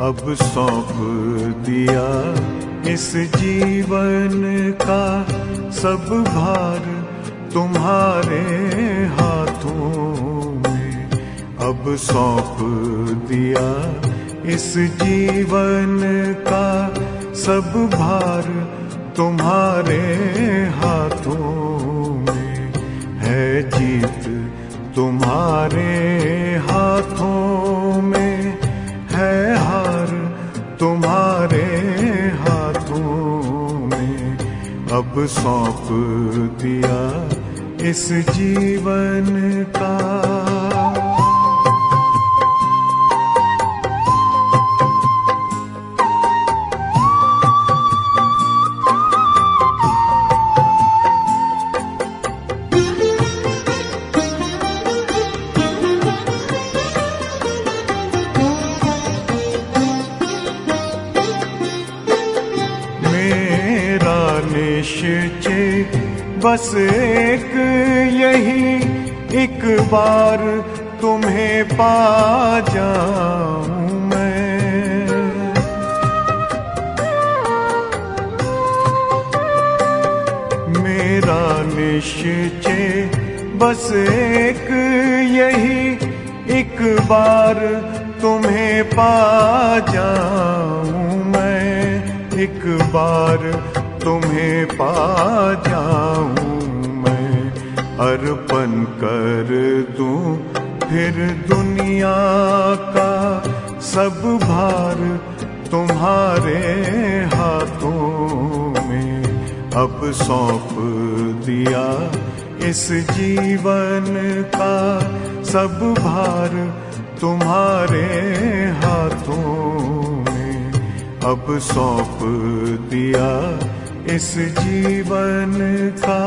अब सौंप दिया इस जीवन का सब भार तुम्हारे हाथों में। अब सौंप दिया इस जीवन का सब भार तुम्हारे हाथों में। है जीत तुम्हारे हाथों में, है हार तुम्हारे हाथों में। अब सौंप दिया इस जीवन का। निश्चय बस एक यही, एक बार तुम्हें पा जाऊं मैं। मेरा निश्चय बस एक यही, एक बार तुम्हें पा जाऊं मैं। एक बार तुम्हें पा जाऊं मैं। अर्पण कर दूं फिर दुनिया का सब भार तुम्हारे हाथों में। अब सौंप दिया इस जीवन का सब भार तुम्हारे हाथों में। अब सौंप दिया इस जीवन का।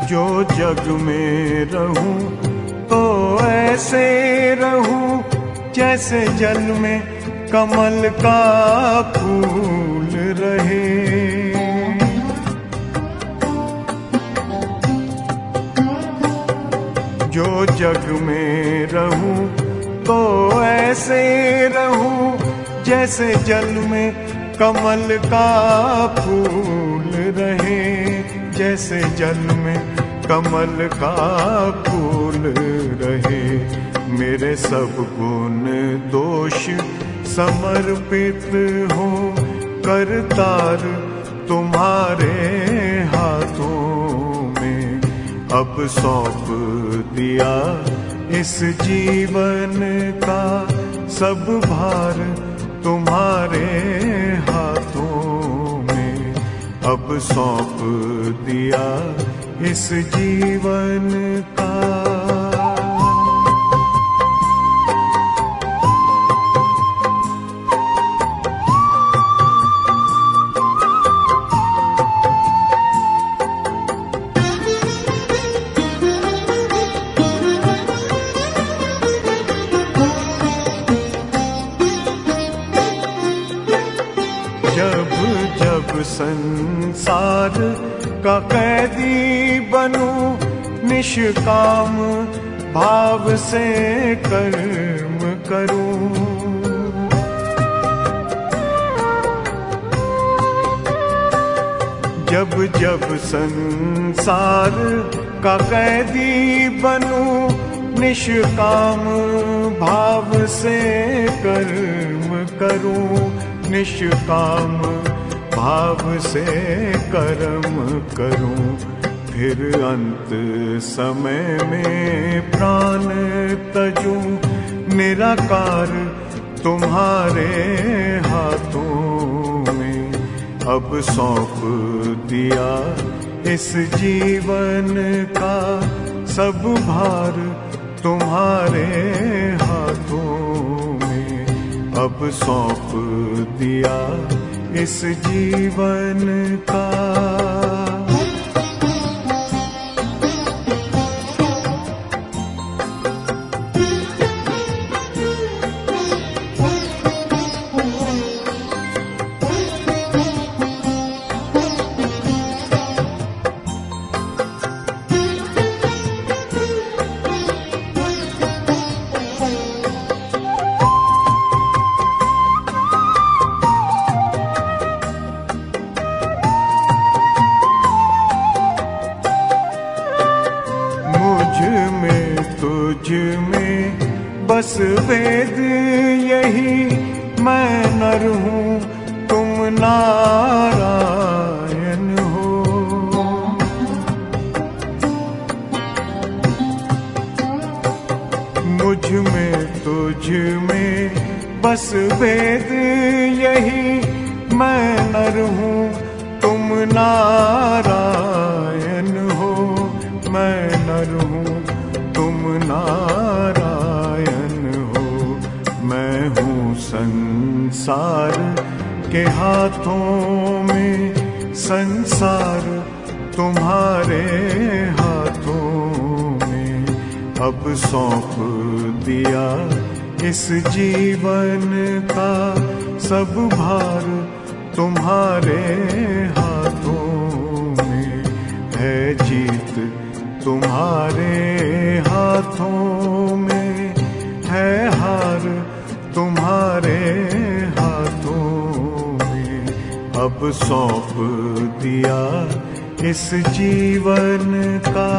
जो जग में रहूं तो ऐसे रहूं जैसे जल में कमल का फूल रहे। जो जग में रहूं तो ऐसे रहूं जैसे जल में कमल का फूल रहे। जैसे जल में कमल का फूल रहे। मेरे सब गुण दोष समर्पित हो करतार तुम्हारे हाथों में। अब सौंप दिया इस जीवन का सब भार तुम्हारे हाथों में। अब सौंप दिया इस जीवन का। जब जब संसार का कैदी बनूं, निष्काम भाव से कर्म करूं। जब जब संसार का कैदी बनूं, निष्काम भाव से कर्म करूं। निष्काम भाव से कर्म करूं। फिर अंत समय में प्राण तजूं, निराकार तुम्हारे हाथों में। अब सौंप दिया इस जीवन का सब भार तुम्हारे हाथों में अब सौंप दिया इस जीवन का। तुझ में बस वेद यही, मैं नर हूँ तुम नारायण हो। मुझ में तुझ में बस वेद यही, मैं नर हूँ तुम नारायण हो। मैं नर हूँ तुम नारायण हो। मैं हूँ संसार के हाथों में, संसार तुम्हारे हाथों में अब सौंप दिया इस जीवन का। सब भार तुम्हारे हाथों में है, जीत तुम्हारे हाथों में है, हार तुम्हारे हाथों में अब सौंप दिया इस जीवन का।